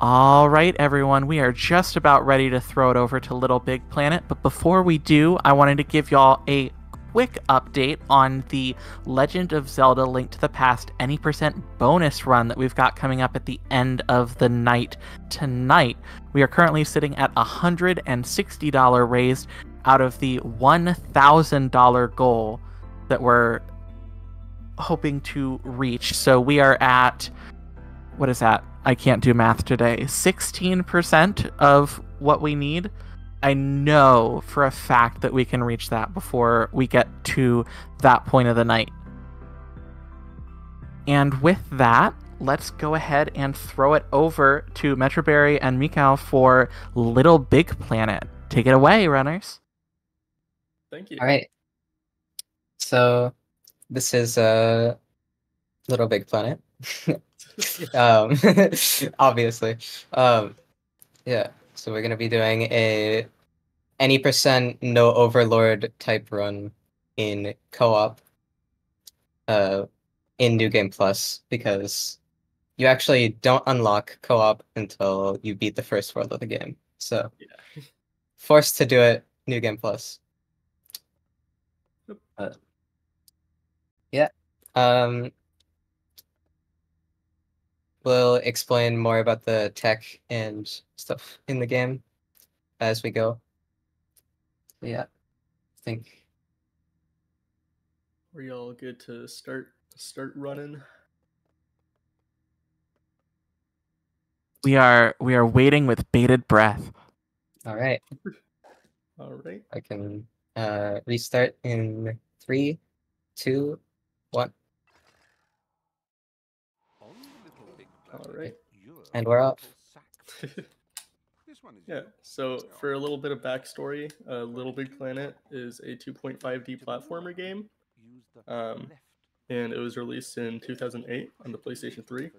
All right, everyone, we are just about ready to throw it over to Little Big Planet, but before we do, I wanted to give y'all a quick update on the Legend of Zelda Link to the Past any percent bonus run that we've got coming up at the end of the night tonight. We are currently sitting at $160 raised out of the $1,000 goal that we're hoping to reach. So we are at, what is that? I can't do math today. 16% of what we need. I know for a fact that we can reach that before we get to that point of the night. And with that, let's go ahead and throw it over to Metraberryy and Mikal for Little Big Planet. Take it away, runners. Thank you. All right. So this is Little Big Planet. Obviously. Yeah. So we're gonna be doing a any percent no overlord type run in co-op in New Game Plus, because you actually don't unlock co-op until you beat the first world of the game. So Yeah. forced to do it New Game Plus. Yeah. We'll explain more about the tech and stuff in the game as we go. Yeah, I think Are y'all good to start running? We are waiting with bated breath. all right. All right. I can restart in 3, 2, 1. All right. And we're up. Yeah, so for a little bit of backstory, Little Big Planet is a 2.5D platformer game, and it was released in 2008 on the PlayStation 3,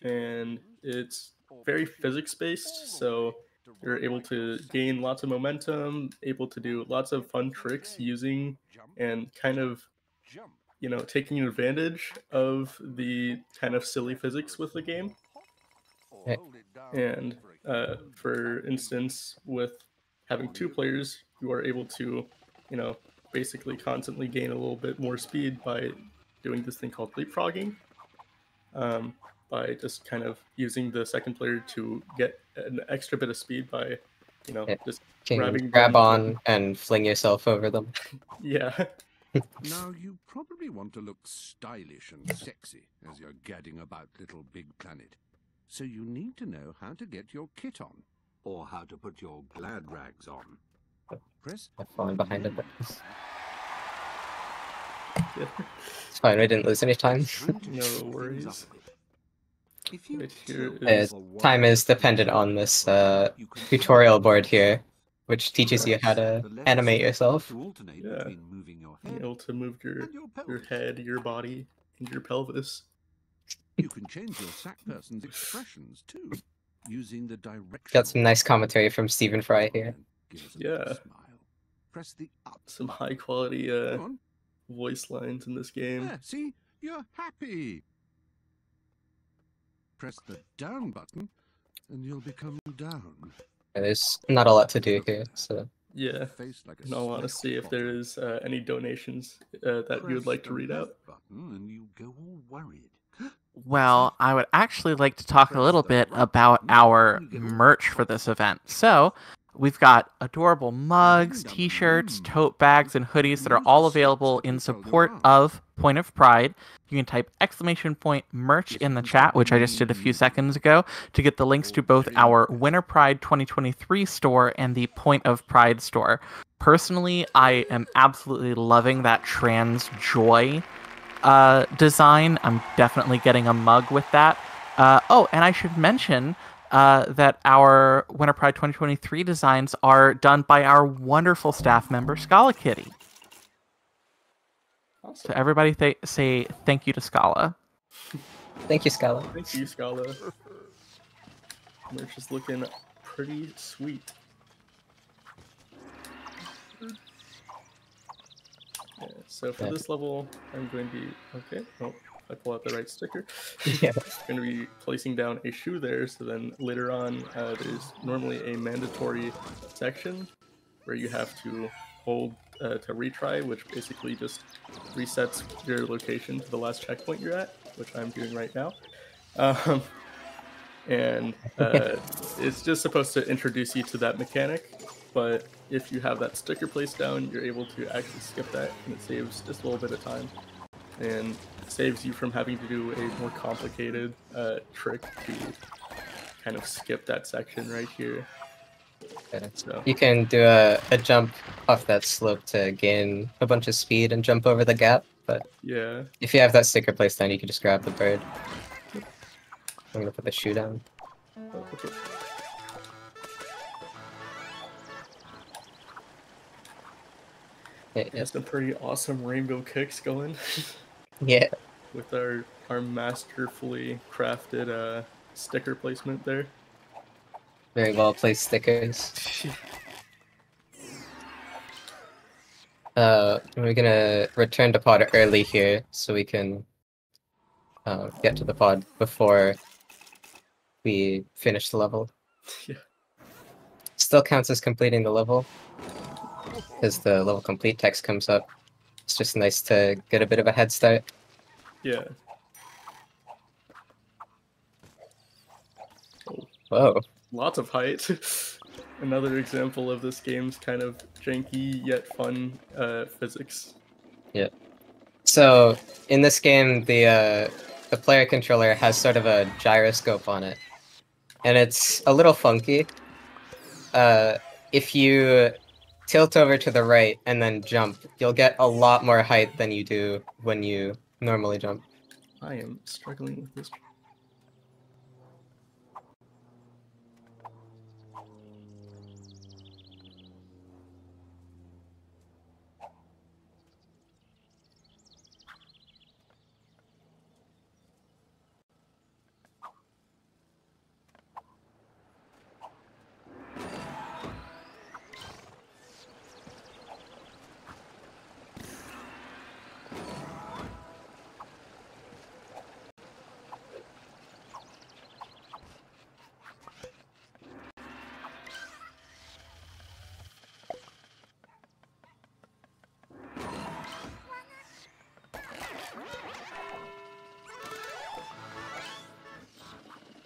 and it's very physics-based, so you're able to gain lots of momentum, able to do lots of fun tricks using and kind of, taking advantage of the kind of silly physics with the game. And for instance, with having 2 players, you are able to, basically constantly gain a little bit more speed by doing this thing called leapfrogging, by just kind of using the second player to get an extra bit of speed by, just Can grabbing grab them. on and fling yourself over them. Yeah. Now, you probably want to look stylish and sexy as you're gadding about Little Big Planet. So you need to know how to get your kit on, or how to put your glad rags on. Press. I've fallen behind a bit. It's fine, we didn't lose any time. No worries. Right here is... time is dependent on this tutorial board here, which teaches you how to animate yourself. Yeah. Being able to move your head, your body, and your pelvis. You can change your sack person's expressions too, using the direction. Got some nice commentary from Stephen Fry here. Yeah. Press the up. Some high quality voice lines in this game. There, see, you're happy. Press the down button, and you'll become down. There's not a lot to do here, so. Yeah. In all honesty, if there is any donations that you would like to read out. And you go all worried. Well, I would actually like to talk a little bit about our merch for this event. So, we've got adorable mugs, t-shirts, tote bags, and hoodies that are all available in support of Point of Pride. You can type !merch in the chat, which I just did a few seconds ago, to get the links to both our Winter Pride 2023 store and the Point of Pride store. Personally, I am absolutely loving that trans joy design. I'm definitely getting a mug with that. Oh, and I should mention that our Winter Pride 2023 designs are done by our wonderful staff member, Scala Kitty. Awesome. So everybody say thank you to Scala. Thank you, Scala. Thank you, Scala. Merch is looking pretty sweet. Yeah, so for this level, I'm going to be... Okay. Oh, I pull out the right sticker. Yeah. Going to be placing down a shoe there, so then later on there's normally a mandatory section where you have to hold to retry, which basically just resets your location to the last checkpoint you're at, which I'm doing right now. And it's just supposed to introduce you to that mechanic, but if you have that sticker placed down, you're able to actually skip that, and it saves just a little bit of time, and saves you from having to do a more complicated trick to kind of skip that section right here. Okay. So You can do a jump off that slope to gain a bunch of speed and jump over the gap, but yeah, if you have that sticker placed down, you can just grab the bird. I'm gonna put the shoe down. okay. Yeah. Some pretty awesome rainbow kicks going Yeah. with our masterfully crafted sticker placement there. Very well placed stickers. We're gonna return to pod early here so we can get to the pod before we finish the level. Yeah. Still counts as completing the level because the level complete text comes up. It's just nice to get a bit of a head start. Yeah. Whoa. Lots of height. Another example of this game's kind of janky yet fun physics. Yeah. So in this game, the player controller has sort of a gyroscope on it, and it's a little funky. If you tilt over to the right and then jump, you'll get a lot more height than you do when you normally jump. I am struggling with this.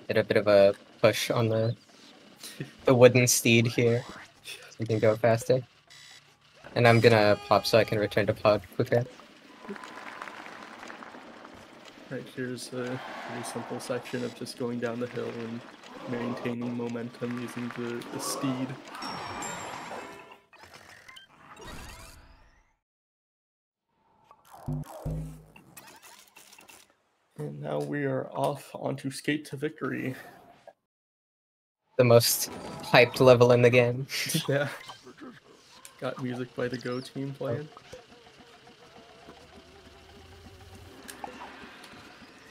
Get a bit of a push on the wooden steed here, so we can go faster. And I'm gonna pop so I can return to pod quicker. Right, here's a pretty simple section of just going down the hill and maintaining momentum using the steed. And now we are off onto Skate to Victory. The most hyped level in the game. Yeah. Got music by the Go team playing.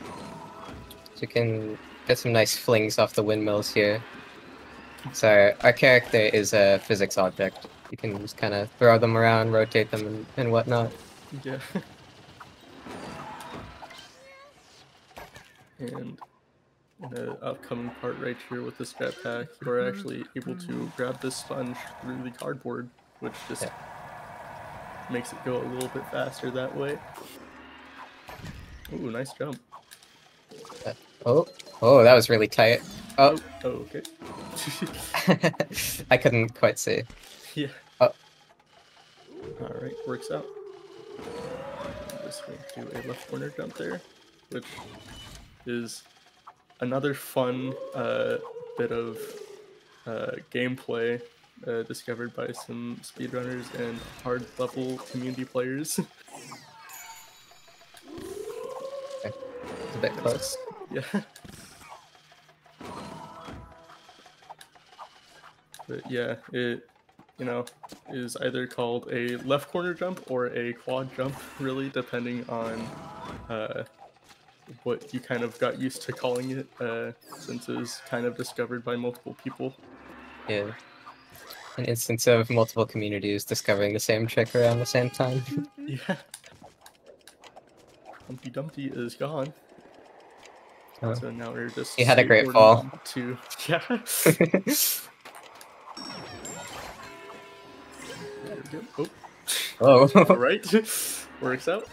So we can get some nice flings off the windmills here. So our character is a physics object. You can just kind of throw them around, rotate them, and whatnot. Yeah. And in the upcoming part right here with this jetpack, you're actually able to grab this sponge through the cardboard, which just makes it go a little bit faster that way. Ooh, nice jump. Oh, that was really tight. Oh, okay. I couldn't quite see. Yeah. Oh. Alright, works out. Just going to do a left corner jump there, which is another fun bit of gameplay discovered by some speedrunners and hard level community players. Okay. It's a bit close. Yeah. But yeah, it is either called a left corner jump or a quad jump, really, depending on what you kind of got used to calling it, since it was kind of discovered by multiple people. Yeah. An instance of multiple communities discovering the same trick around the same time. Yeah. Humpty Dumpty is gone. Oh. So now we're just You had a great skateboarding fall. to yeah. There we go. Oh, Oh. all right. Works out.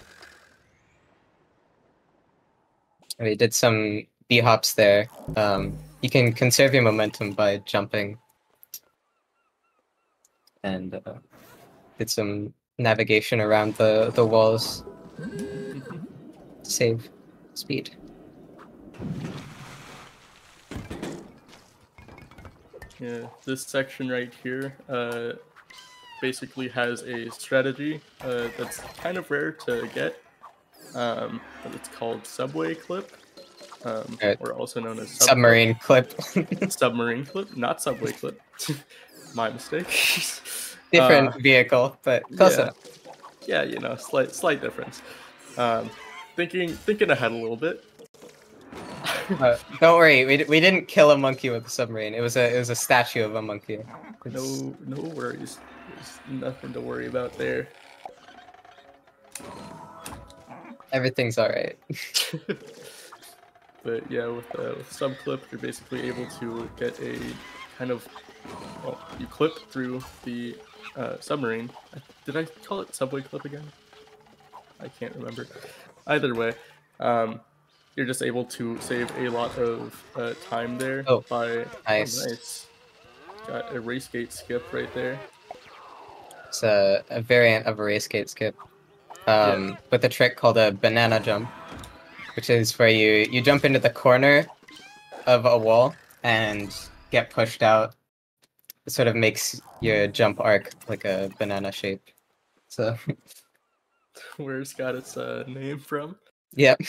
We did some B-hops there. You can conserve your momentum by jumping. And did some navigation around the walls. Save speed. Yeah, this section right here basically has a strategy that's kind of rare to get, but it's called Subway Clip, or also known as Submarine clip. Submarine Clip, not Subway Clip. My mistake. Different vehicle, but close enough. Yeah, you know, slight difference. Thinking ahead a little bit. Don't worry, we didn't kill a monkey with the submarine. It was a statue of a monkey. No worries. There's nothing to worry about there. Everything's all right. But yeah, with subclip, you're basically able to get a kind of, well, you clip through the submarine. Did I call it subway clip again? I can't remember. Either way, you're just able to save a lot of time there by. Nice. Oh, nice. Got a race gate skip right there. It's a variant of a race gate skip. With a trick called a banana jump, which is where you jump into the corner of a wall and get pushed out. It sort of makes your jump arc like a banana shape. So Where it's got its name from. Yep.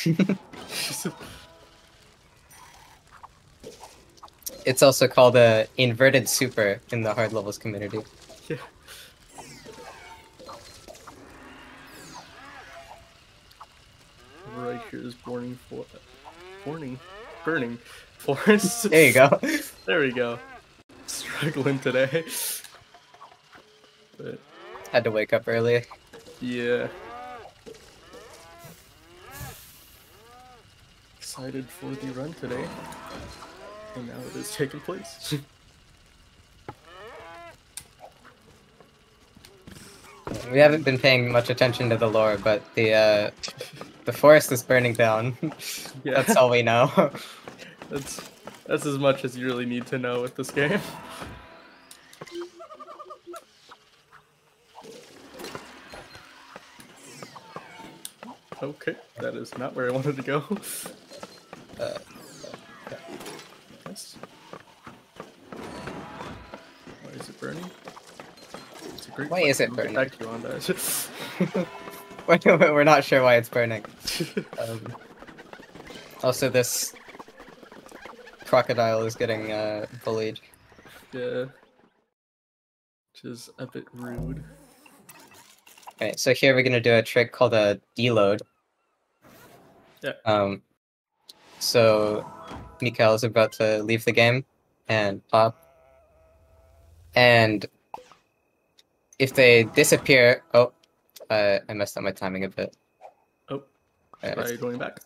It's also called a inverted super in the hard levels community. Yeah. Right here is burning forest. There you go. There we go. Struggling today. But had to wake up early. Yeah. Excited for the run today. And now it is taking place. We haven't been paying much attention to the lore, but the forest is burning down. Yeah. That's all we know. That's as much as you really need to know with this game. Okay, that is not where I wanted to go. Yes. Why is it burning? It's a great Why is it question. burning? I'll get back to you on that. We're not sure why it's burning. Also, this crocodile is getting bullied. Yeah. Which is a bit rude. Alright, so here we're gonna do a trick called a deload. Yeah. So Mikal is about to leave the game and pop. And if they disappear, I messed up my timing a bit. Oh, try going back.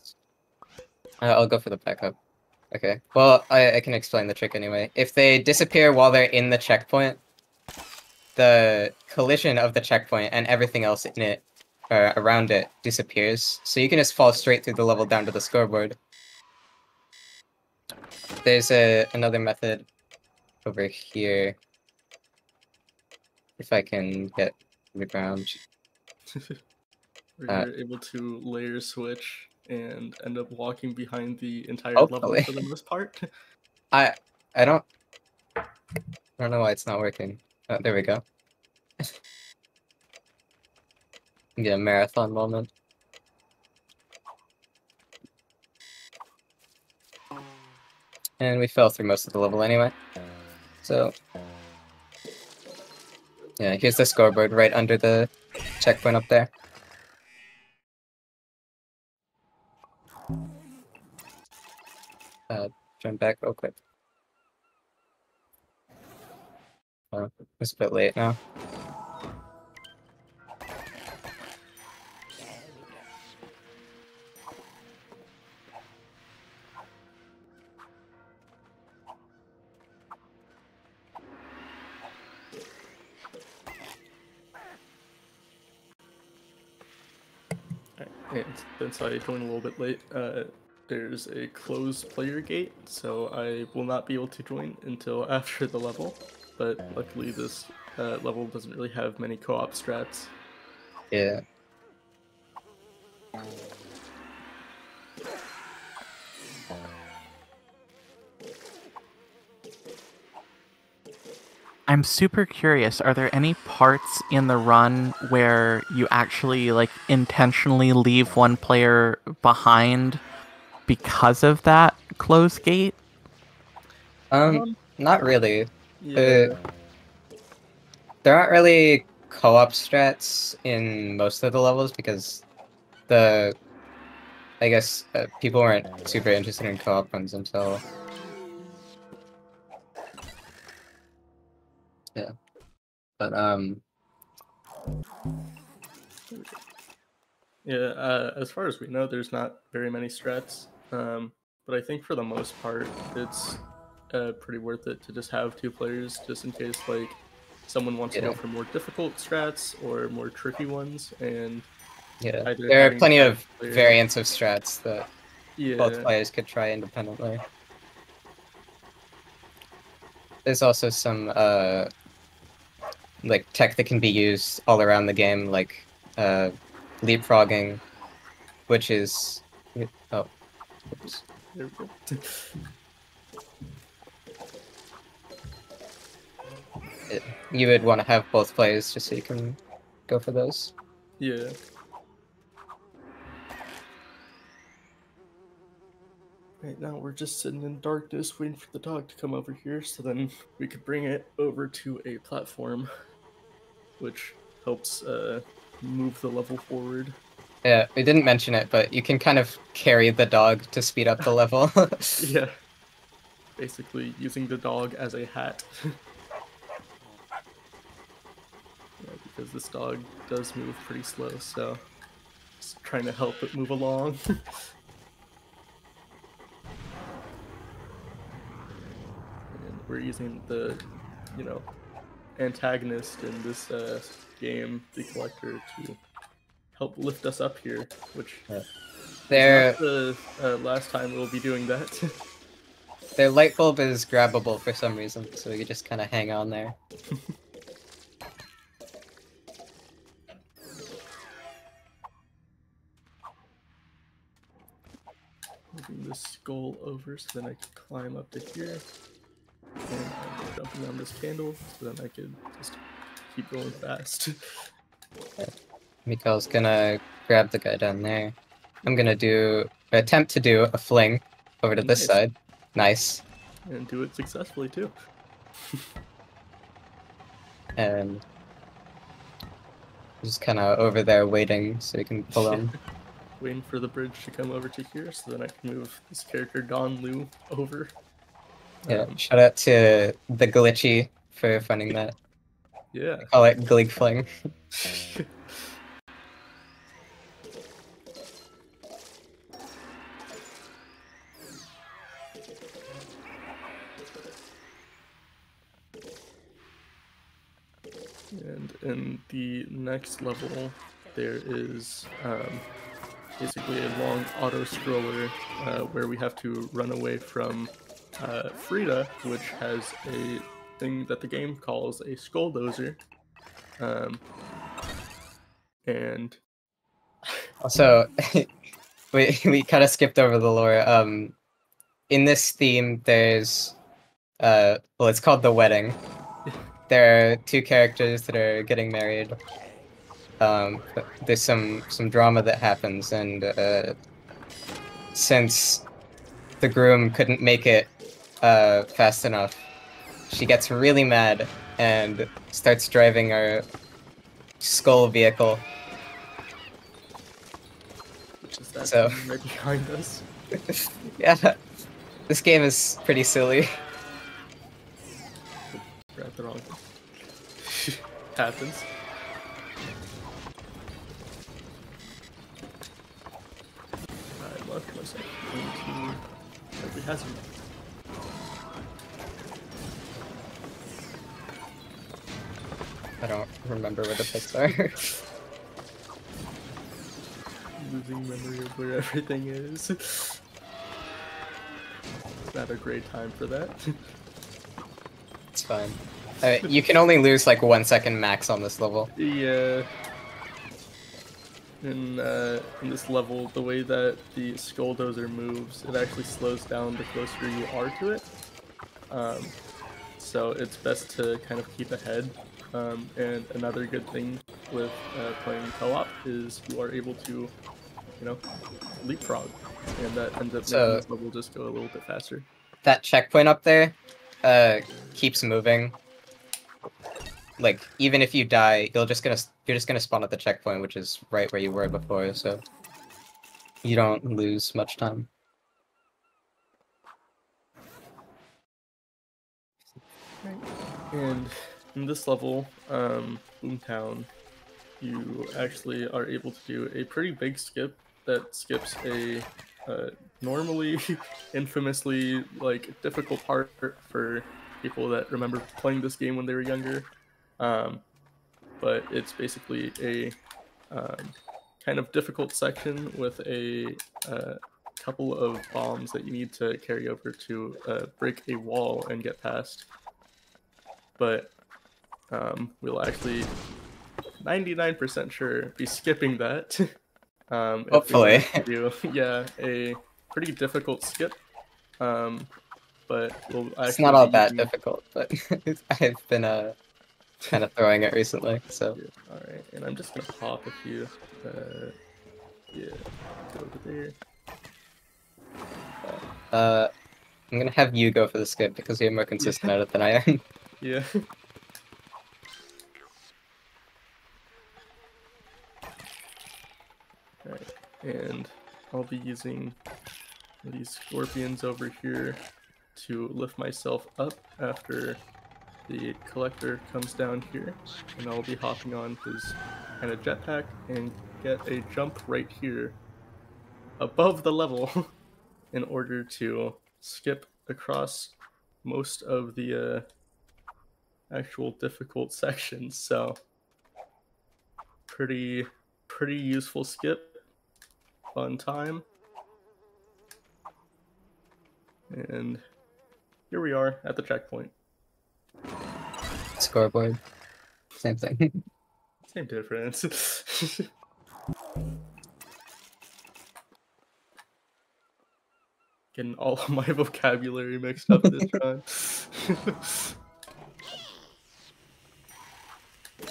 I'll go for the backup. Okay. Well, I can explain the trick anyway. If they disappear while they're in the checkpoint, the collision of the checkpoint and everything else in it, around it, disappears. So you can just fall straight through the level down to the scoreboard. There's another method over here. If I can get the ground. Where you're able to layer switch and end up walking behind the entire Hopefully. level for the most part. I don't know why it's not working. Oh, there we go. Get a marathon moment. And we fell through most of the level anyway. So yeah, here's the scoreboard right under the checkpoint up there. Turn back real quick. Oh, it's a bit late now. And since I joined a little bit late, there's a closed player gate, so I will not be able to join until after the level. But luckily, this level doesn't really have many co-op strats. Yeah. I'm super curious. Are there any parts in the run where you actually like intentionally leave one player behind because of that closed gate? Not really. Yeah. There aren't really co-op strats in most of the levels because I guess people weren't super interested in co-op runs until. Yeah. But Yeah, as far as we know, there's not very many strats. But I think for the most part, it's pretty worth it to just have two players, just in case like someone wants to go for more difficult strats or more tricky ones. And yeah, there are plenty of player... variants of strats that both players could try independently. There's also some like tech that can be used all around the game, like leapfrogging, which is oh, oops. There we go. You would want to have both players just so you can go for those. Yeah. Right now we're just sitting in darkness waiting for the dog to come over here so then we could bring it over to a platform, which helps move the level forward. Yeah, we didn't mention it, but you can kind of carry the dog to speed up the level. Yeah. Basically using the dog as a hat. Yeah, because this dog does move pretty slow, so just trying to help it move along. And we're using the, antagonist in this game, the Collector, to help lift us up here, which is not the last time we'll be doing that. Their light bulb is grabbable for some reason, so you just kind of hang on there. Moving this skull over so then I can climb up to here. And I'm jumping on this candle so then I can just keep going fast. Mikal's gonna grab the guy down there. I'm gonna attempt to do a fling over to this side. Nice. And do it successfully too. And just kind of over there waiting so we can pull him. Waiting for the bridge to come over to here so then I can move this character Don Lu over. Yeah, shout out to the Glitchy for finding that. Yeah. I call it Glig Fling. And in the next level, there is basically a long auto-scroller where we have to run away from Frida, which has a thing that the game calls a skulldozer. And also, we kind of skipped over the lore. In this theme, there's well, it's called the wedding. There are two characters that are getting married. But there's some drama that happens, and since the groom couldn't make it fast enough, she gets really mad and starts driving our skull vehicle. Which is that right behind us. Yeah, this game is pretty silly. Grab the wrong thing. Happens. I marked myself into every hazard. I don't remember where the pits are. losing memory of where everything is. Not a great time for that. It's fine. You can only lose like 1 second max on this level. Yeah. In this level, the way that the Skulldozer moves, it actually slows down the closer you are to it. So it's best to kind of keep ahead. And another good thing with playing co-op is you are able to, leapfrog, and that ends up making this level just go a little bit faster. That checkpoint up there keeps moving. Like, even if you die, you're just gonna spawn at the checkpoint, which is right where you were before, so you don't lose much time. And in this level, Boomtown, you actually are able to do a pretty big skip that skips a normally infamously difficult part for people that remember playing this game when they were younger. But it's basically a kind of difficult section with a couple of bombs that you need to carry over to break a wall and get past. But we'll actually 99% sure be skipping that. Hopefully. Yeah, a pretty difficult skip. But we'll actually it's not all that difficult, but I've been kind of throwing it recently, so. Yeah, alright, and I'm just gonna pop a few. Yeah, go over there. I'm gonna have you go for the skip because you're more consistent at it than I am. Yeah. Alright, and I'll be using these scorpions over here to lift myself up after the collector comes down here, and I'll be hopping on his kind of jetpack and get a jump right here above the level in order to skip across most of the actual difficult sections. So pretty useful skip, fun time. And here we are at the checkpoint. Scoreboard. Same thing. Same difference. Getting all of my vocabulary mixed up this time.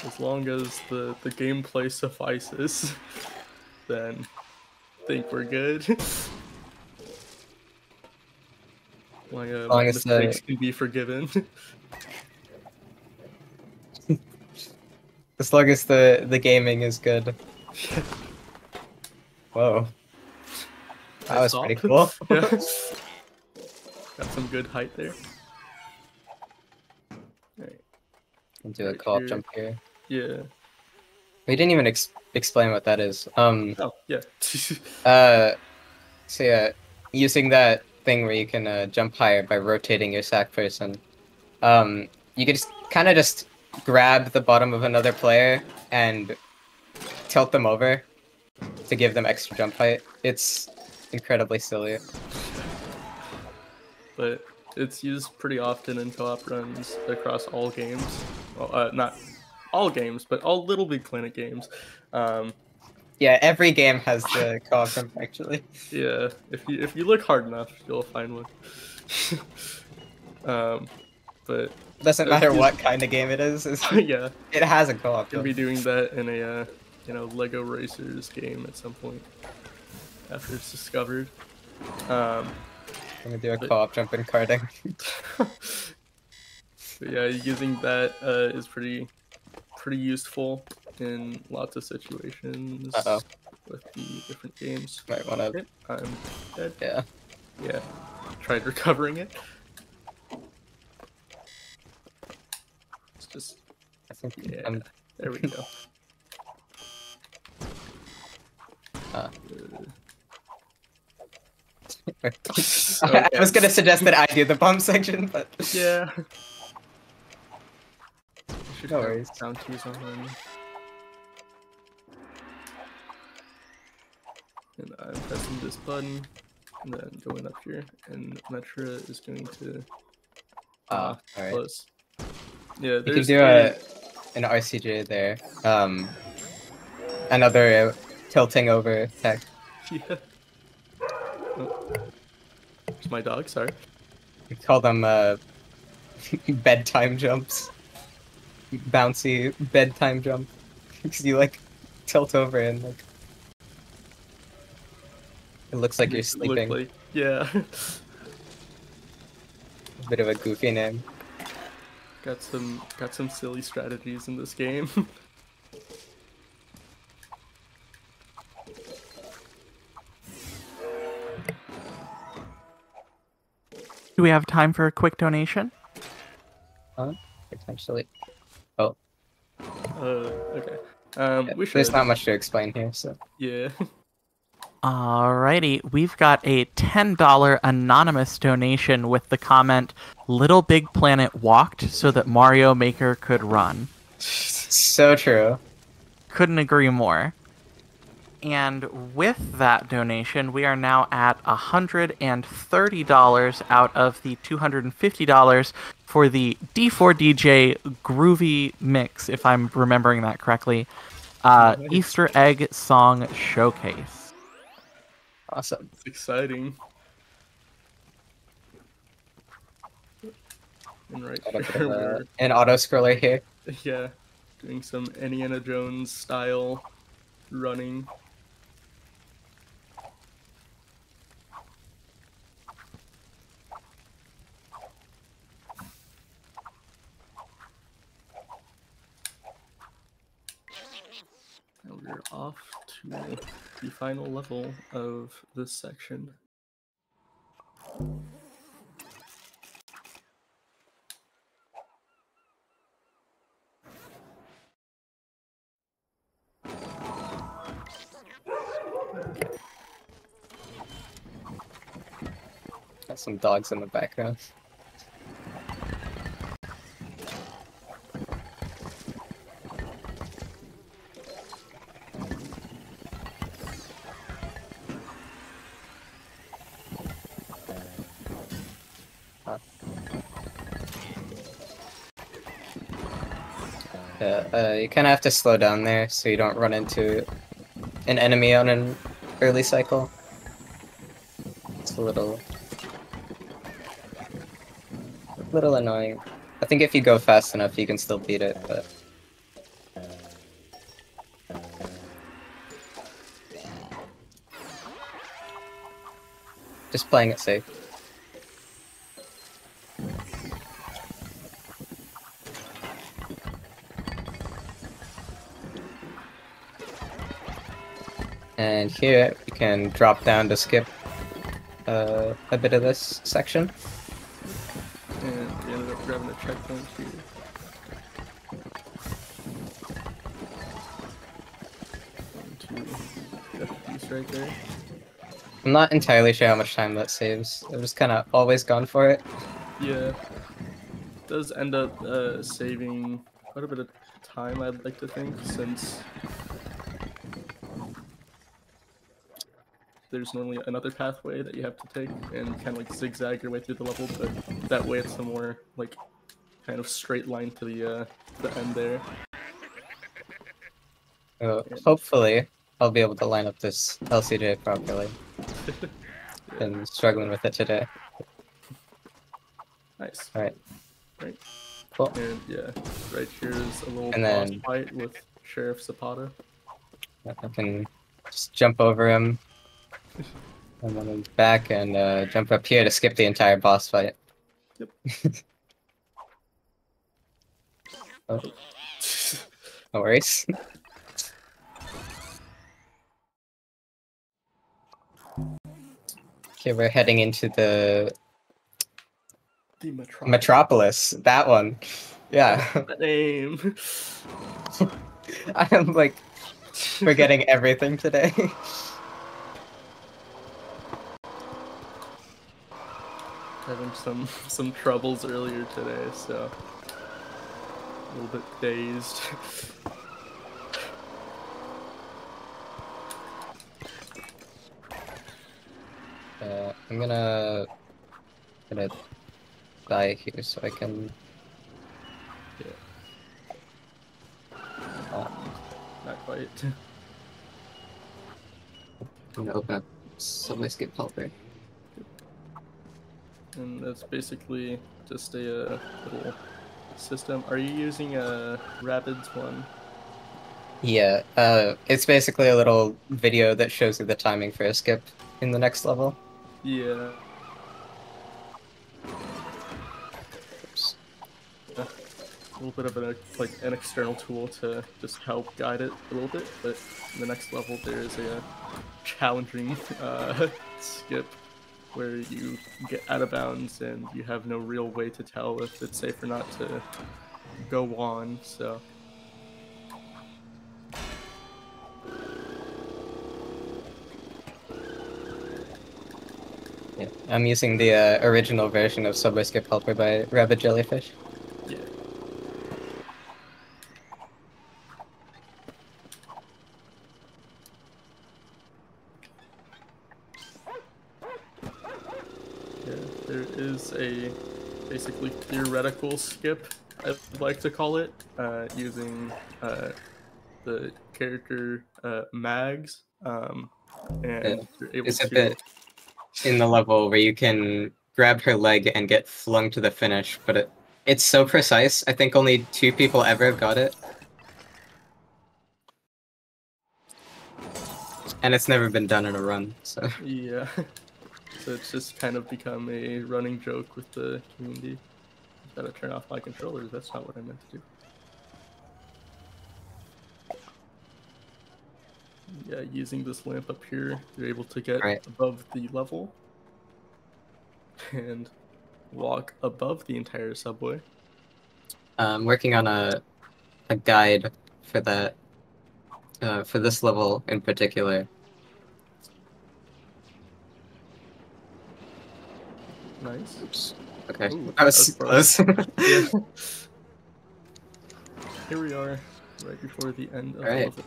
As long as the gameplay suffices, then I think we're good. My mistakes can be forgiven. As long as the gaming is good. Whoa. That was pretty cool. Yeah. Got some good height there. Alright. I'll do a co-op jump here. Yeah. We didn't even explain what that is. Oh, yeah. So yeah, using that thing where you can jump higher by rotating your sack person, you can just grab the bottom of another player and tilt them over to give them extra jump height. It's incredibly silly. But it's used pretty often in co-op runs across all games. Well, not all games, but all LittleBigPlanet games. Yeah, every game has the co-op jump actually. Yeah, if you look hard enough, you'll find one. But doesn't matter what kind of game it is. Yeah, it has a co-op. Gonna be doing that in a Lego Racers game at some point after it's discovered. I'm gonna do a co-op jump in karting. But yeah, using that is pretty useful in lots of situations with the different games. Might wanna. Okay, I'm dead. Yeah. Yeah. Tried recovering it. It's just. I think. Yeah. There we go. I was gonna suggest that I do the bomb section, but yeah. No worries. Down twos on him. And I'm pressing this button, and then going up here, and Metra is going to all right. close. Yeah, You can there's do an RCJ there. Another tilting over tech. Yeah. Oh. It's my dog, sorry. We call them bedtime jumps. Bouncy bedtime jump. Because you like tilt over and like it looks like you're Makes it sleeping. look like, yeah. A bit of a goofy name. got some silly strategies in this game. Do we have time for a quick donation? Potentially. Oh, Okay. We should. there's not much to explain here, so. Yeah. Alrighty, we've got a $10 anonymous donation with the comment, LittleBigPlanet walked so that Mario Maker could run. So true. Couldn't agree more. And with that donation, we are now at $130 out of the $250 for the D4DJ Groovy Mix, if I'm remembering that correctly. Nice. Easter Egg Song Showcase. Awesome. It's exciting. And right here, we're, an auto scroller here. yeah, doing some Indiana Jones style running. And we're off to the final level of this section. Got some dogs in the background. You kind of have to slow down there so you don't run into an enemy on an early cycle. It's a little annoying. I think if you go fast enough, you can still beat it, but... just playing it safe. And here you can drop down to skip a bit of this section. And we ended up grabbing a checkpoint here. Going to get the piece right there. I'm not entirely sure how much time that saves. I've just kind of always gone for it. Yeah. It does end up saving quite a bit of time, I'd like to think, since there's normally another pathway that you have to take and kind of like zigzag your way through the level, but that way it's a more like kind of straight line to the end there. Hopefully, I'll be able to line up this LCJ properly. Yeah. Been struggling with it today. Nice. Alright. Right. Cool. And yeah, right here is a little And boss then- fight with Sheriff Zapata. I can just jump over him. And then I'm back and jump up here to skip the entire boss fight. Yep. Oh. No worries. Okay, we're heading into the The Metraberryy. Metropolis. That one. Yeah. That name. I am like forgetting everything today. Having some troubles earlier today, so a little bit dazed. I'm gonna die here so I can. Yeah. Uh, Not quite. I'm gonna open up Subway Skip Helper. And that's basically just a little system. Are you using a Rabbids one? Yeah, it's basically a little video that shows you the timing for a skip in the next level. Yeah. Oops. A little bit of an external tool to just help guide it a little bit, but in the next level there is a challenging skip where you get out of bounds and you have no real way to tell if it's safe or not to go on, so Yeah, I'm using the original version of Subway Skip Helper by Rabbit Jellyfish. yeah. Yeah, there is a basically theoretical skip, I'd like to call it, using the character Mags, and you're able It's a to. bit in the level where you can grab her leg and get flung to the finish, but it's so precise. I think only 2 people ever got it. And it's never been done in a run, so. Yeah, so it's just kind of become a running joke with the community. Gotta turn off my controllers. That's not what I meant to do. Yeah, using this lamp up here, you're able to get Right. above the level and walk above the entire subway. I'm working on a guide for that, for this level in particular. Nice. Oops. Okay, Ooh, that was close. Yeah. Here we are, right before the end of the Alright. level.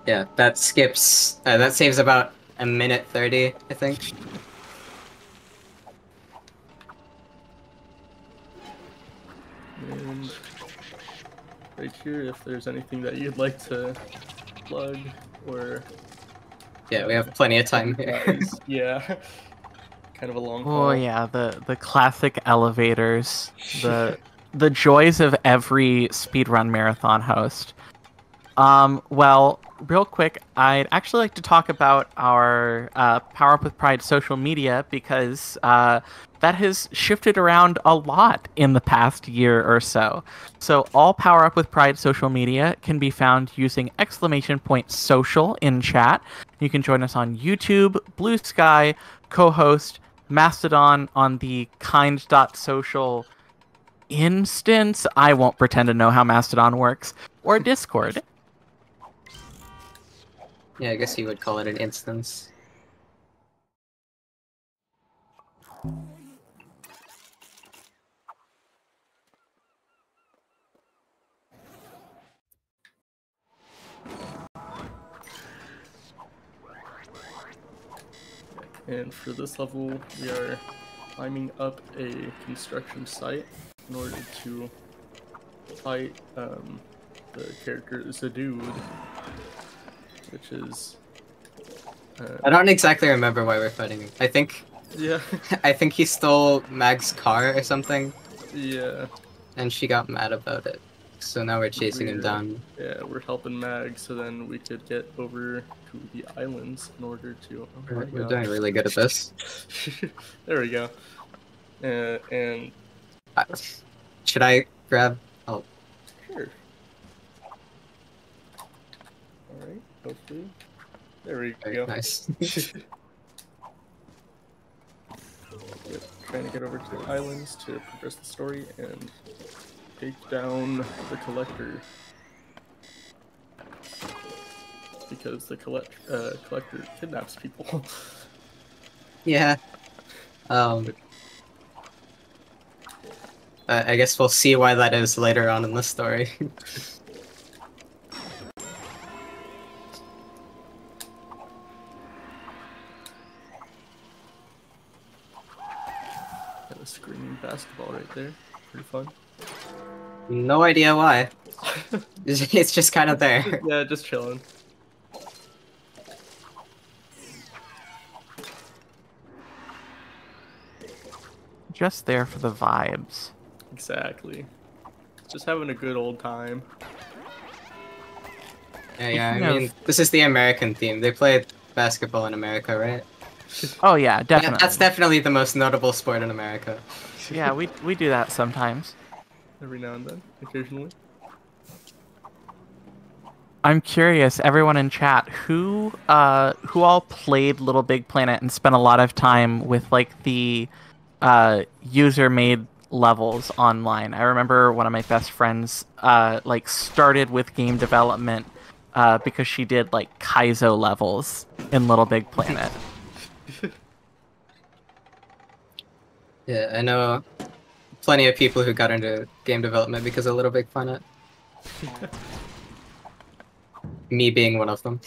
Yeah, that skips, that saves about a minute 30, I think. And right here, if there's anything that you'd like to plug or Yeah, we have plenty of time here. yeah, kind of a long Oh haul. yeah, the classic elevators, the joys of every speedrun marathon host. Well, real quick, I'd actually like to talk about our Power Up with Pride social media because that has shifted around a lot in the past year or so. So all Power Up with Pride social media can be found using !social in chat. You can join us on YouTube, Blue Sky, co-host, Mastodon on the kind.social instance. I won't pretend to know how Mastodon works, or Discord. Yeah, I guess you would call it an instance. And for this level, we are climbing up a construction site in order to fight the character Zadood, which is. I don't exactly remember why we're fighting him. I think Yeah. I think he stole Mag's car or something, Yeah. and she got mad about it. So now we're chasing him down. Yeah, we're helping Mag so then we could get over to the islands in order to. Oh my We're God. doing really good at this. There we go. And Should I grab? Oh, sure. All right. Hopefully. There we very go. nice. Yep, trying to get over to the islands to progress the story and take down the collector. Because the collector kidnaps people. Yeah. I guess we'll see why that is later on in the story. basketball right there. Pretty fun. No idea why. It's just kind of there. Yeah, just chilling. Just there for the vibes. Exactly. Just having a good old time. Yeah, I Speaking mean, of- this is the American team. They play basketball in America, right? Oh yeah, definitely. That's definitely the most notable sport in America. Yeah, we do that sometimes. Every now and then, occasionally. I'm curious, everyone in chat, who all played Little Big Planet and spent a lot of time with like the user-made levels online. I remember one of my best friends like started with game development because she did like Kaizo levels in Little Big Planet. Yeah, I know plenty of people who got into game development because of Little Big Planet. Me being one of them.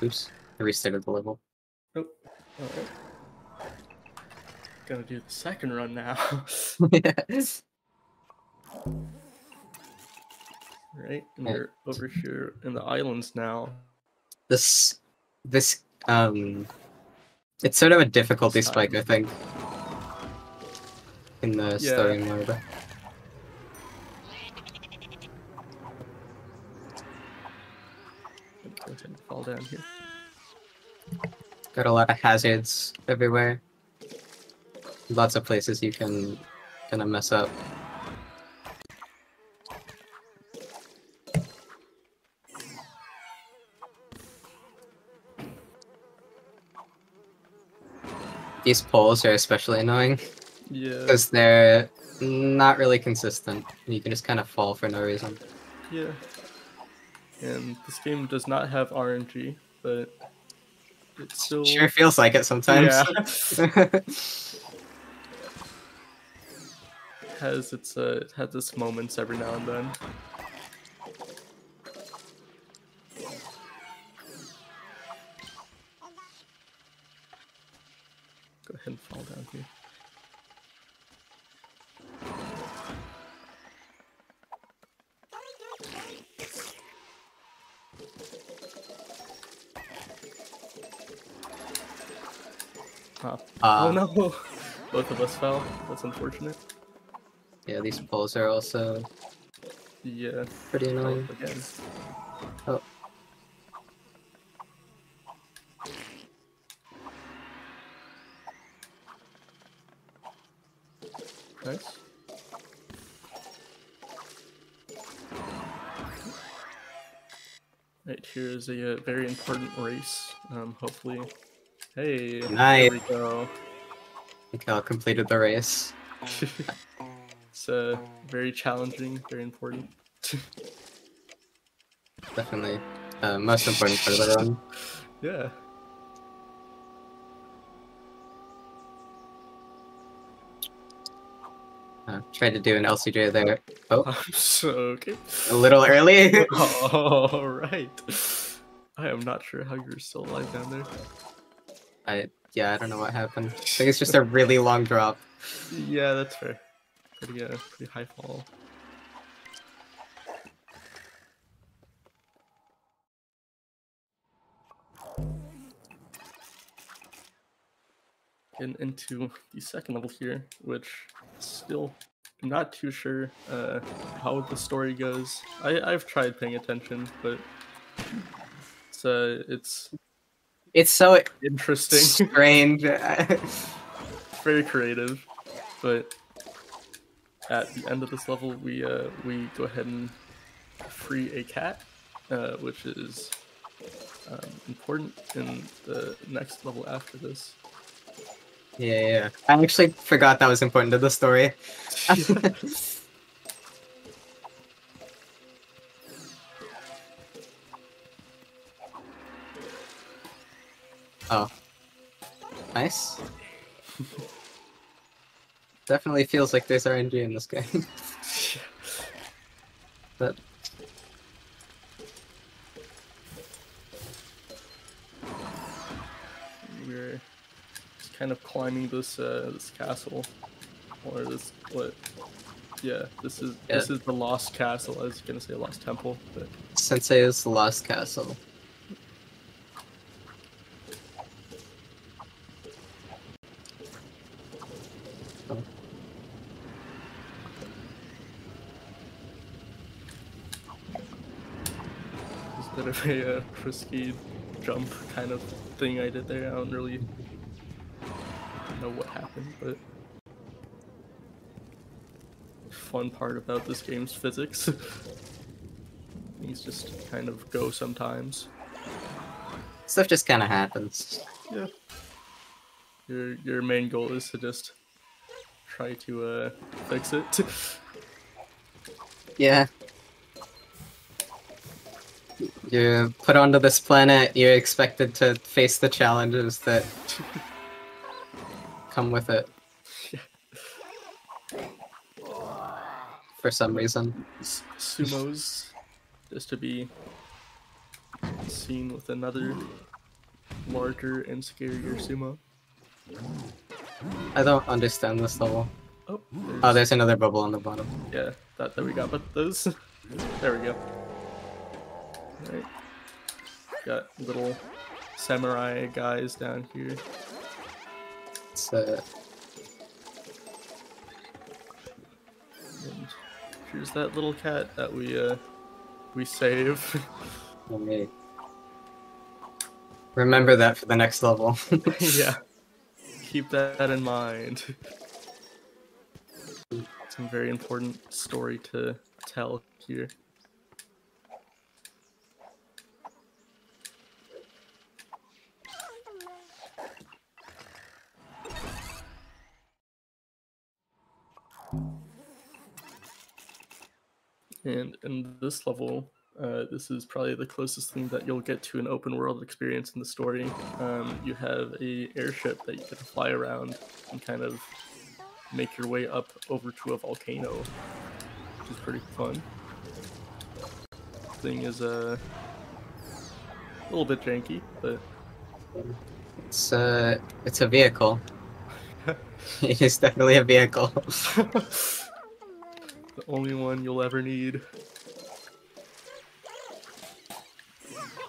Oops, I restarted the level. Oh, alright. Gonna do the second run now. Yes. Right, and we're over here in the islands now. This, it's sort of a difficulty This spike, time. I think, in the story mode. Go ahead and fall down here. Got a lot of hazards everywhere. Lots of places you can kind of mess up. These poles are especially annoying Yeah. because they're not really consistent. You can just kind of fall for no reason. Yeah. And this game does not have RNG, but it still Sure feels like it sometimes. Yeah. has its moments every now and then. Go ahead and fall down here. Oh no! Both of us fell. That's unfortunate. Yeah, these poles are also Yeah. pretty annoying. Again. Oh. Nice. Right, here is a very important race. Hopefully. Hey, Nice. there we go. Mikal completed the race. It's very challenging, very important. Definitely most important part of the run. Yeah. Tried to do an LCJ there. Oh, So, okay. a little early. All right. I am not sure how you're still alive down there. I don't know what happened. I think it's just a really long drop. Yeah, that's fair. Pretty high fall. Getting into the second level here, which still not too sure how the story goes. I've tried paying attention, but It's so interesting. strange. Very creative, but at the end of this level, we go ahead and free a cat, which is important in the next level after this. Yeah. I actually forgot that was important to the story. Oh. Nice. Definitely feels like there's RNG in this game. But kind of climbing this this castle, or this what? Yeah, this is the lost castle. I was gonna say lost temple, but Sensei's Lost Castle. Oh. it's a bit of a risky jump kind of thing I did there. I don't really know what happened, but fun part about this game's physics. Things just kind of go sometimes. Stuff just kind of happens. Yeah. Your main goal is to just try to fix it. Yeah. You're put onto this planet, you're expected to face the challenges that come with it. For some reason. Sumos, just to be seen with another larger and scarier sumo. I don't understand this level. Oh, There's another bubble on the bottom. yeah, that we got, but those. There we go. Alright. Got little samurai guys down here. It's And here's that little cat that we save. let me remember that for the next level. Yeah. Keep that in mind. Some very important story to tell here. And in this level, this is probably the closest thing that you'll get to an open world experience in the story. You have a airship that you get to fly around and kind of make your way up over to a volcano, which is pretty fun. Thing is a little bit janky, but It's a vehicle. It is definitely a vehicle. the only one you'll ever need.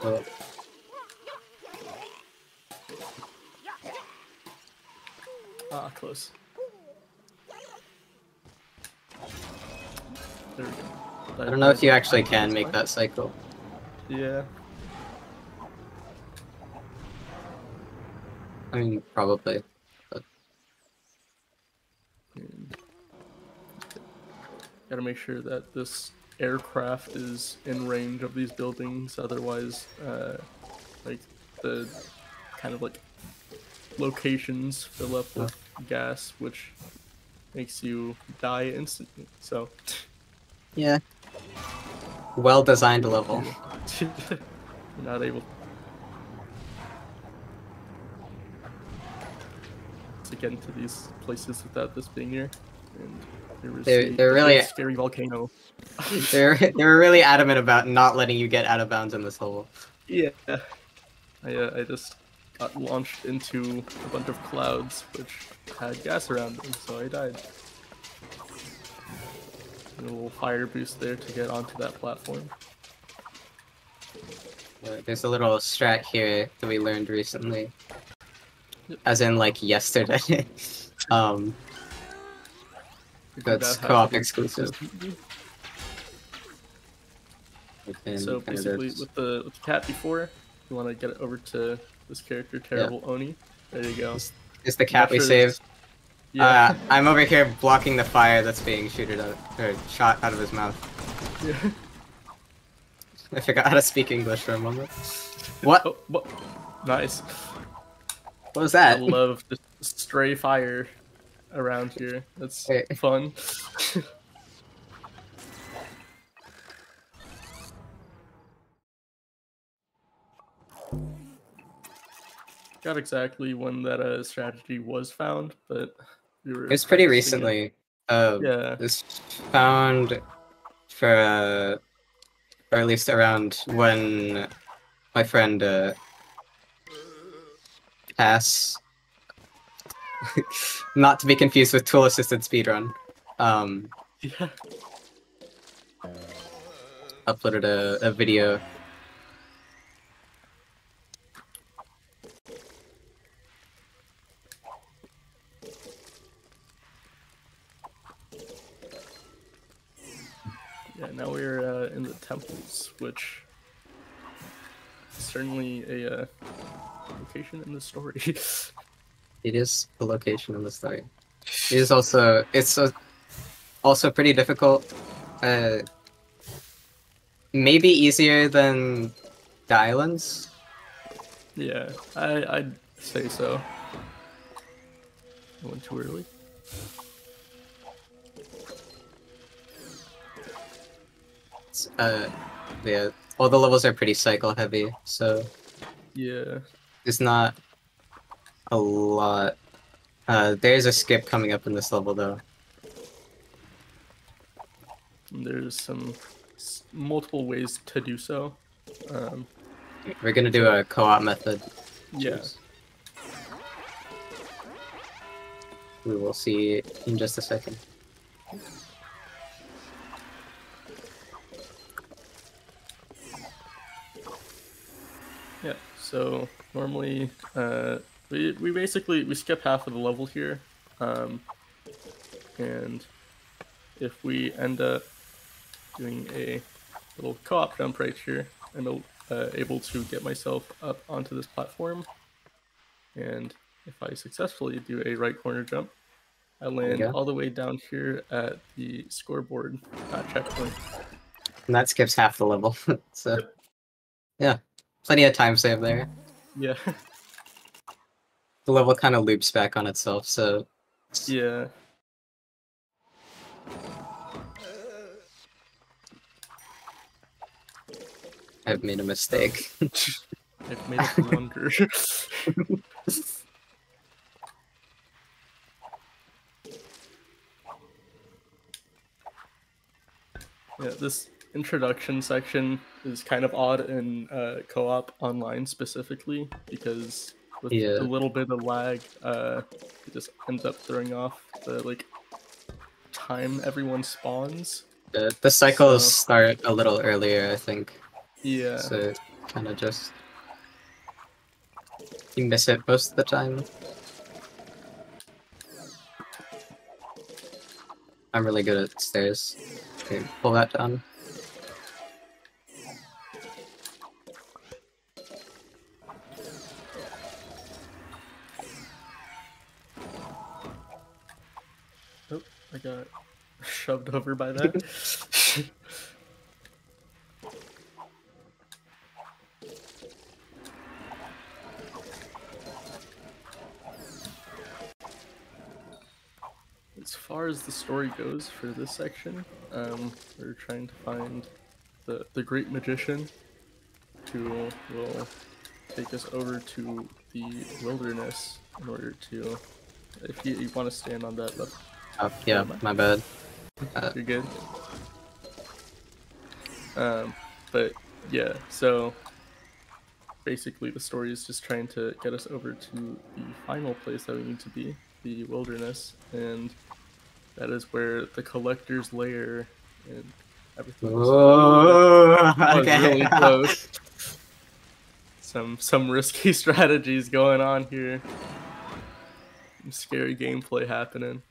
Oh. Ah, close. There we go. I don't know if you actually can make that cycle. Yeah. I mean, probably. Gotta make sure that this aircraft is in range of these buildings, otherwise, like, the kind of, like, locations fill up with gas, which makes you die instantly, so... Yeah. Well-designed level. You're not able to get into these places without this being here, and... They're really scary volcano. they were really adamant about not letting you get out of bounds in this level. Yeah, I just got launched into a bunch of clouds which had gas around them, so I died. And a little fire boost there to get onto that platform. There's a little strat here that we learned recently, Yep. as in like yesterday. That's co-op exclusive. So basically, with the cat before, you want to get it over to this character, Terrible Oni. There you go. Is the cat we saved? Yeah. I'm over here blocking the fire that's being shot out of his mouth. Yeah. I forgot how to speak English for a moment. What? Oh, what? Nice. What was that? I love just stray fire around here. That's fun. Not exactly when that strategy was found, but we were. It was pretty recently. Yeah. It was found for, or at least around when my friend Cass Not to be confused with tool-assisted speedrun. Yeah. Uploaded a video. Yeah, now we're in the temples, which is certainly a location in the story. It is the location in the story. It is also also pretty difficult. Maybe easier than the islands. Yeah, I'd say so. I went too early. Yeah, all the levels are pretty cycle heavy, so Yeah. it's not a lot. There's a skip coming up in this level though. There's some multiple ways to do so. We're gonna do a co-op method. Yeah. We will see in just a second. Yeah. So normally, we basically skip half of the level here, and if we end up doing a little co-op jump right here, I'm able to get myself up onto this platform, and if I successfully do a right corner jump, I land all the way down here at the scoreboard checkpoint. And that skips half the level. So, yeah, plenty of time save there. Yeah. The level kind of loops back on itself, so... Yeah. I've made a mistake. I've made a blunder. Yeah, this introduction section is kind of odd in co-op online specifically because with a little bit of lag, it just ends up throwing off the like time everyone spawns. The cycles start a little earlier, I think. Yeah. So kind of just you miss it most of the time. I'm really good at stairs. Okay, pull that down. Oh, I got shoved over by that. As far as the story goes for this section, we're trying to find the great magician who will take us over to the wilderness in order to, if you want to stand on that left. Oh, yeah, my bad. You're good. But yeah, so basically the story is just trying to get us over to the final place that we need to be, the wilderness, and that is where the collector's lair and everything is. Okay. Really close. Some risky strategies going on here. Some scary gameplay happening.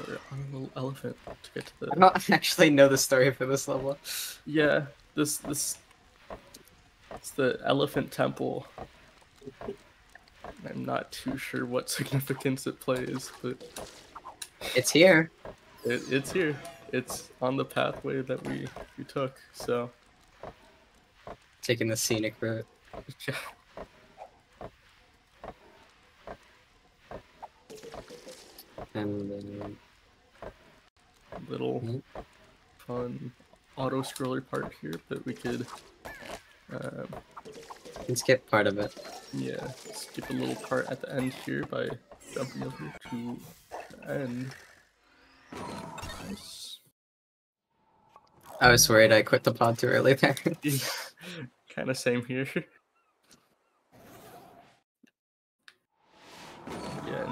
We're on a little elephant to get to the. I don't actually know the story for this level. Yeah, this it's the elephant temple. I'm not too sure what significance it plays, but it's here. It's here. It's on the pathway that we took. So taking the scenic route. Yeah. And then little fun auto scroller part here, but we could skip part of it. Yeah, skip a little part at the end here by jumping over to the end. Nice. I was worried I quit the pod too early there. Kind of same here.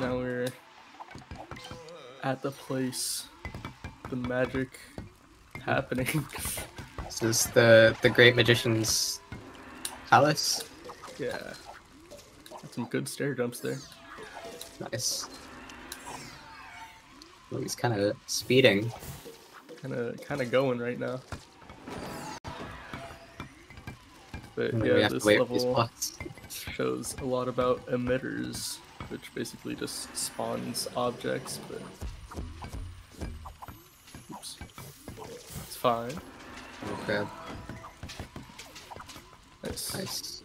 now we're at the place, the magic happening. This is the Great Magician's palace. Yeah. Got some good stair jumps there. Nice. Oh, he's kind of speeding. Kind of going right now. But We yeah, have to this wait for these level blocks. shows a lot about emitters, which basically just spawns objects, but oops. It's fine. Oh crap. Nice. Nice.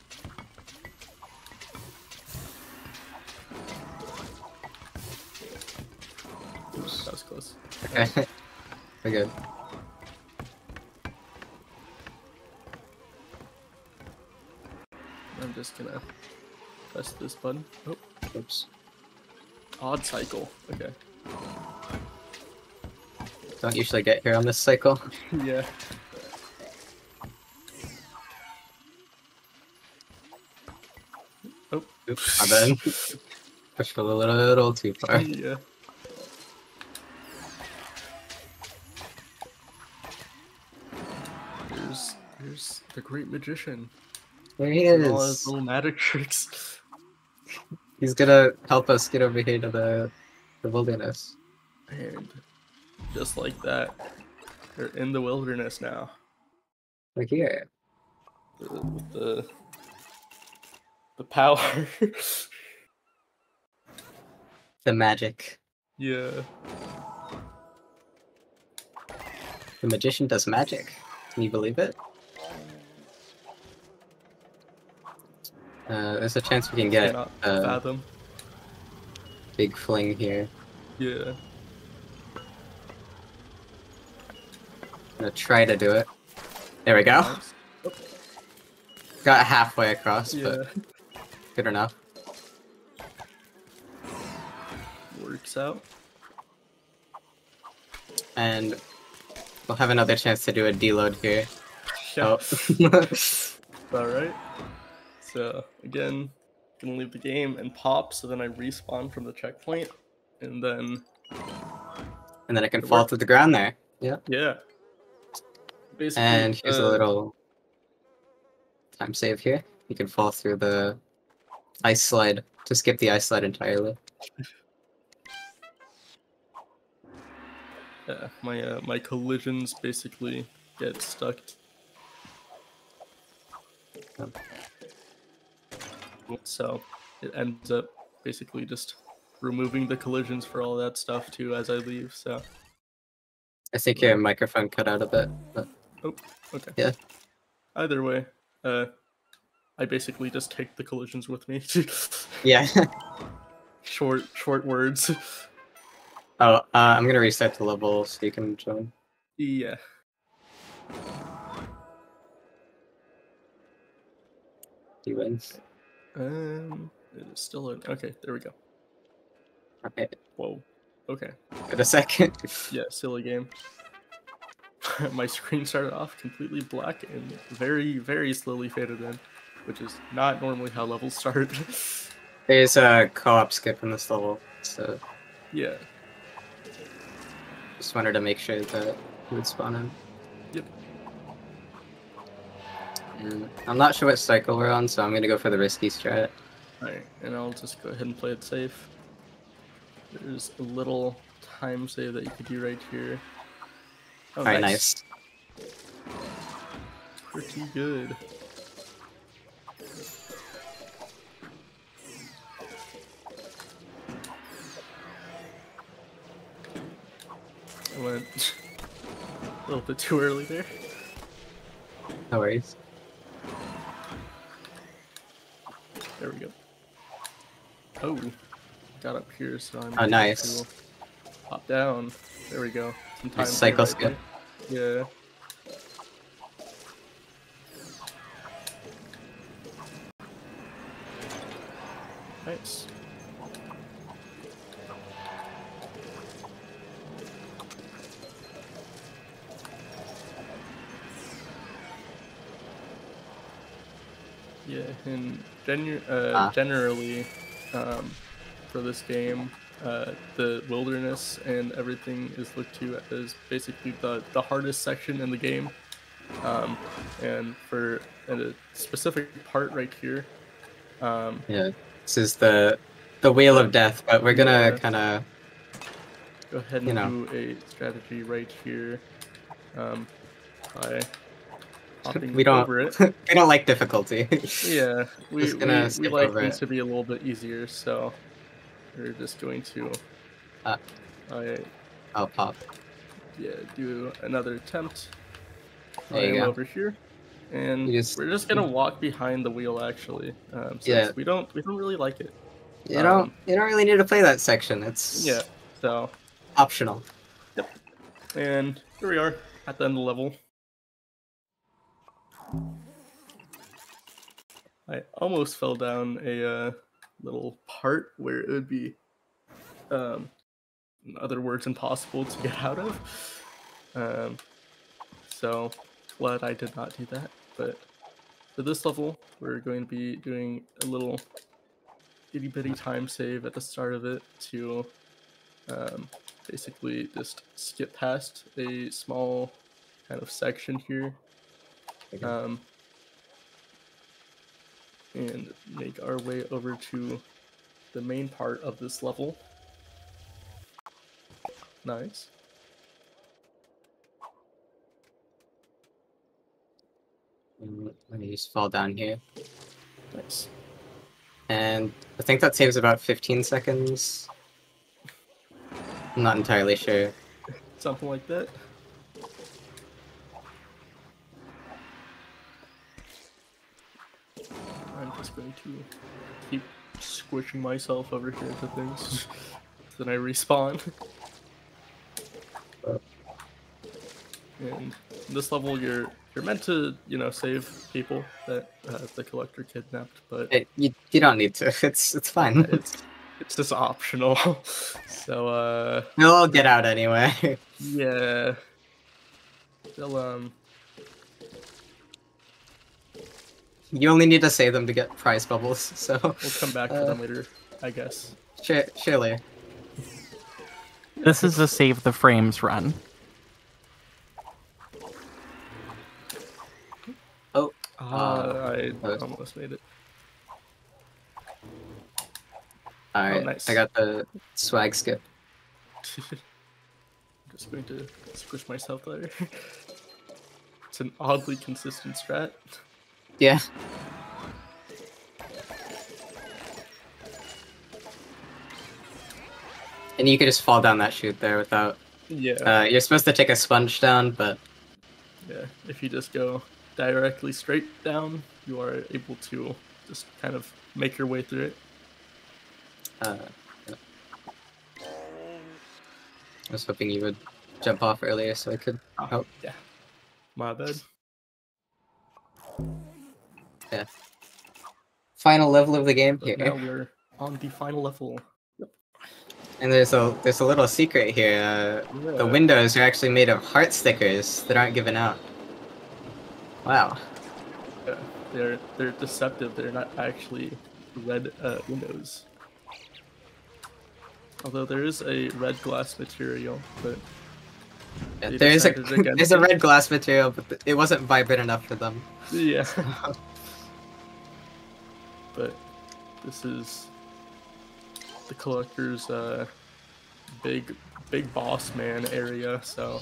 Oops, that was close. Okay. We're good. I'm just gonna press this button. Oh, Oops. odd cycle. Okay. Don't usually get here on this cycle. Yeah. Oh. Oops, my bad. Pushed a little too far. Yeah. Here's the Great Magician. There he And all his is. little magic tricks. He's gonna help us get over here to the wilderness. And just like that, they're in the wilderness now. We're here. The power. The magic. Yeah. The magician does magic. Can you believe it? There's a chance we can get Cannot a fathom. big fling here. Yeah. I'm gonna try to do it. There we go. Nice. Got halfway across, Yeah. but good enough. Works out. And we'll have another chance to do a deload here. Yeah. Oh. Alright. So, again, gonna leave the game and pop, so then I respawn from the checkpoint, and then, And then it can It fall worked. to the ground there. Yeah. yeah. Basically, And here's a little time save here. You can fall through the ice slide to skip the ice slide entirely. Yeah, my collisions basically get stuck. Oh. So, it ends up basically just removing the collisions for all that stuff too as I leave, so. I think your microphone cut out a bit, but Oh, okay. Yeah. Either way, I basically just take the collisions with me. yeah. Short words. Oh, I'm gonna reset the level so you can join. Yeah. He wins. It is still in. Okay, there we go. Okay. Whoa. Okay. Wait a second. Yeah, silly game. My screen started off completely black and very, very slowly faded in, which is not normally how levels start. There's a co-op skip in this level, so Yeah. just wanted to make sure that it would spawn in. Yep. And I'm not sure what cycle we're on, so I'm gonna go for the risky strat. Alright, and I'll just go ahead and play it safe. There's a little time save that you could do right here. Oh, Alright, nice. Pretty good. I went a little bit too early there. No worries. There we go. Oh, got up here, so I'm Oh, nice. to pop down. There we go. Some time Nice cycle right skip. there. Yeah. Nice. Yeah, and generally, for this game. The wilderness and everything is looked to as basically the hardest section in the game. And for a specific part right here. Yeah, this is the Wheel of Death, but we're gonna kind of go ahead and do a strategy right here. By hopping we don't over it. we don't like difficulty. Yeah, we skip like over things it. to be a little bit easier, so we're just going to I'll pop. Yeah, do another attempt. There you go. Over here, and we're just gonna walk behind the wheel actually. Since we don't really like it. You don't really need to play that section. It's so optional. Yep. And here we are at the end of the level. I almost fell down a little part where it would be, in other words, impossible to get out of. So glad I did not do that. But for this level, we're going to be doing a little itty bitty time save at the start of it to basically just skip past a small kind of section here. And make our way over to the main part of this level. Nice. Let me just fall down here. Nice. And I think that saves about 15 seconds. I'm not entirely sure. Something like that. I'm just going to keep squishing myself over here to things. Then I respawn. And in this level, you're meant to, save people that the collector kidnapped, but you don't need to. It's fine. It's just optional. So they'll get out anyway. Yeah. They'll You only need to save them to get prize bubbles, so we'll come back to them later, I guess. Surely. This is a save the frames run. Oh. I almost made it. Alright, nice. I got the swag skip. I'm just going to squish myself there. It's an oddly consistent strat. Yeah. And you could just fall down that chute there without... Yeah. You're supposed to take a sponge down, but... Yeah, if you just go directly straight down, you are able to just kind of make your way through it. I was hoping you would jump off earlier so I could help. Yeah. My bad. Yeah. Final level of the game here. Now we're on the final level. Yep. And there's a little secret here. The windows are actually made of heart stickers that aren't given out. Wow. Yeah, they're deceptive. They're not actually red windows. Although there is a red glass material, but yeah, there's a red glass material, but it wasn't vibrant enough for them. Yeah. But this is the collector's big boss man area, so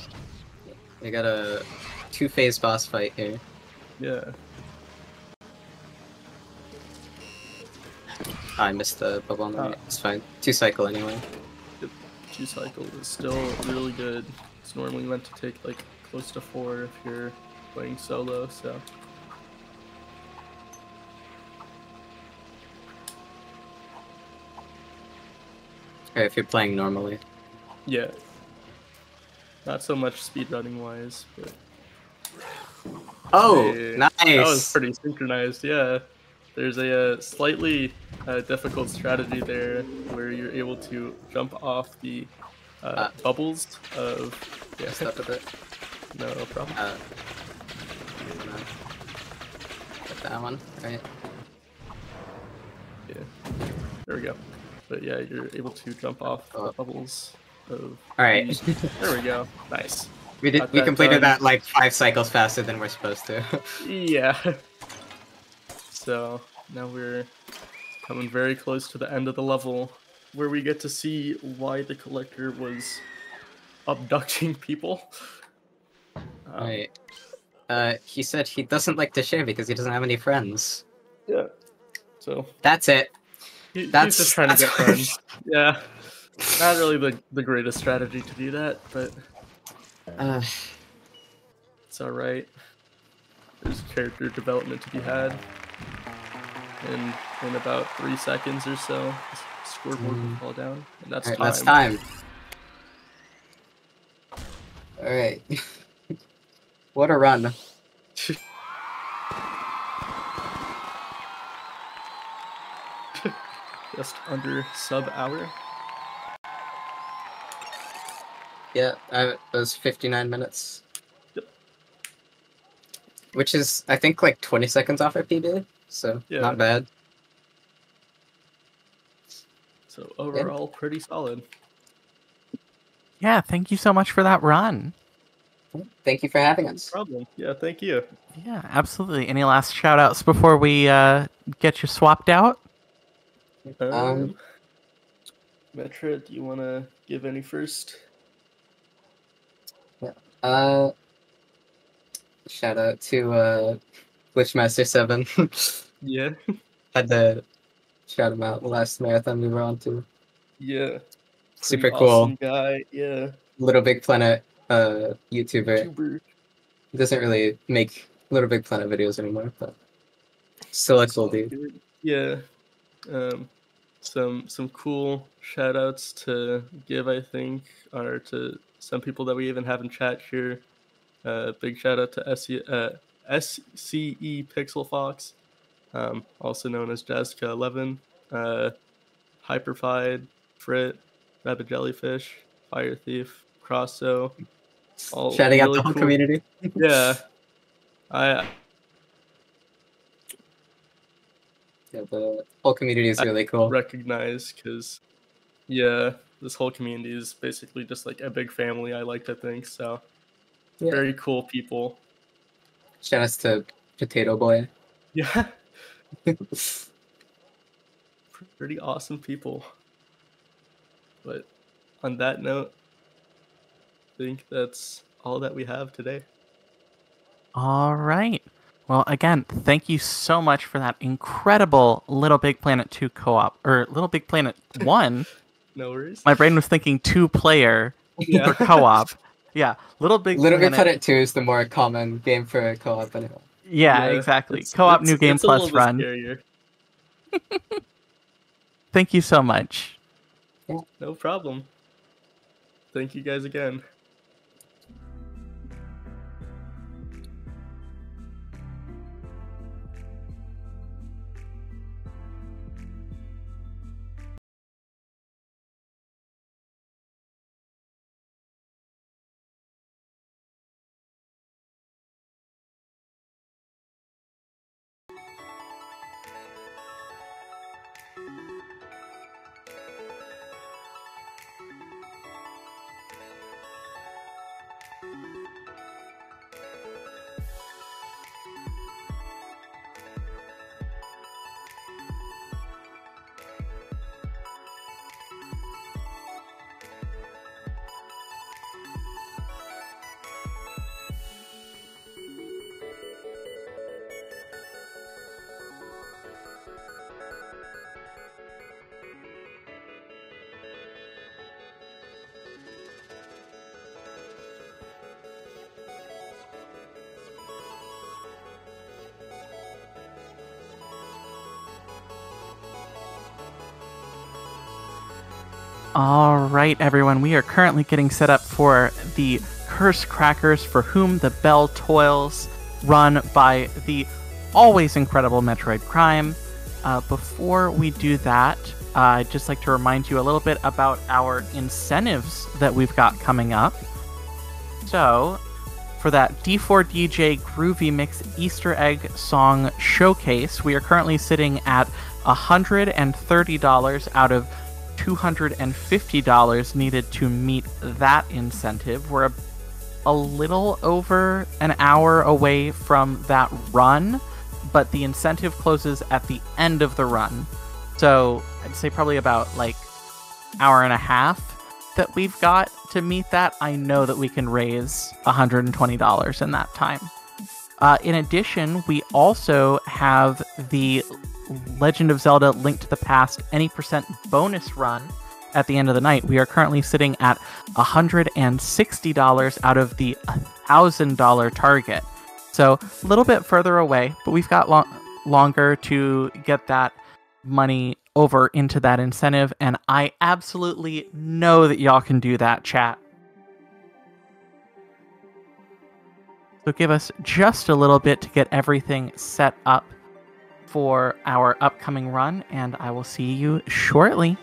they got a 2-phase boss fight here. Yeah. I missed the bubble on the right. It's fine. 2-cycle anyway. Yep. 2-cycle is still really good. It's normally meant to take like close to 4 if you're playing solo, so. Or if you're playing normally. Yeah. Not so much speedrunning wise, but. Oh, nice! That was pretty synchronized, yeah. There's a slightly difficult strategy there where you're able to jump off the bubbles of... Yeah, step a bit. No problem. Get that one, right? Yeah. There we go. But yeah, you're able to jump off the bubbles of. All right. There we go. Nice. We completed that like 5 cycles faster than we're supposed to. Yeah. So now we're coming very close to the end of the level, where we get to see why the collector was abducting people. Right. He said he doesn't like to share because he doesn't have any friends. Yeah. So that's it. He's just trying to get friends. Yeah. Not really the greatest strategy to do that, but it's all right. There's character development to be had. And in about 3 seconds or so, the scoreboard will fall down, and that's time. That's time. All right. What a run. Just under sub-hour. Yeah, it was 59 minutes. Yep. Which is, I think, like 20 seconds off our PB, so Yeah. not bad. So overall, pretty solid. Yeah, thank you so much for that run. Thank you for having us. No problem. Yeah, thank you. Yeah, absolutely. Any last shout outs before we get you swapped out? Metra, do you want to give any first? Shout out to Glitchmaster7. Yeah. Had to shout him out the last marathon we were on to. Yeah. Super Pretty cool. Awesome guy. Yeah. LittleBigPlanet YouTuber. He doesn't really make LittleBigPlanet videos anymore, but still a cool dude. Yeah. Some cool shout outs to give, I think, are to some people that we even have in chat here. Big shout out to SCE Pixel Fox, also known as Jazka11, Hyperfied, Frit, Rabbit Jellyfish, Fire Thief, Crosso. All shouting out really the whole cool. community. Yeah. Yeah, the whole community is really cool. Recognize, because yeah, this whole community is basically just like a big family, I like to think. So Yeah. very cool people. Shout outs to Potato Boy. Yeah. Pretty awesome people. But on that note, I think that's all that we have today. All right. Well, again, thank you so much for that incredible Little Big Planet 2 co-op, or Little Big Planet 1. No worries. My brain was thinking 2-player Yeah. for co-op. Yeah, Little Big Planet 2 is the more common game for co-op anyway. Yeah, exactly. Co-op New Game Plus run. Scarier. Thank you so much. No problem. Thank you guys again. All right, everyone. We are currently getting set up for the Curse Crackers For Whom the Bell Toils, run by the always incredible Metroid Crime. Before we do that, I'd just like to remind you a little bit about our incentives that we've got coming up. So, for that D4DJ Groovy Mix Easter Egg Song Showcase, we are currently sitting at $130 out of $250 needed to meet that incentive. We're a little over an hour away from that run, but the incentive closes at the end of the run. So I'd say probably about like hour and a half that we've got to meet that. I know that we can raise $120 in that time. In addition, we also have the Legend of Zelda Link to the Past any percent bonus run at the end of the night. We are currently sitting at $160 out of the $1,000 target. So a little bit further away, but we've got longer to get that money over into that incentive, and I absolutely know that y'all can do that, chat. So give us just a little bit to get everything set up for our upcoming run, and I will see you shortly.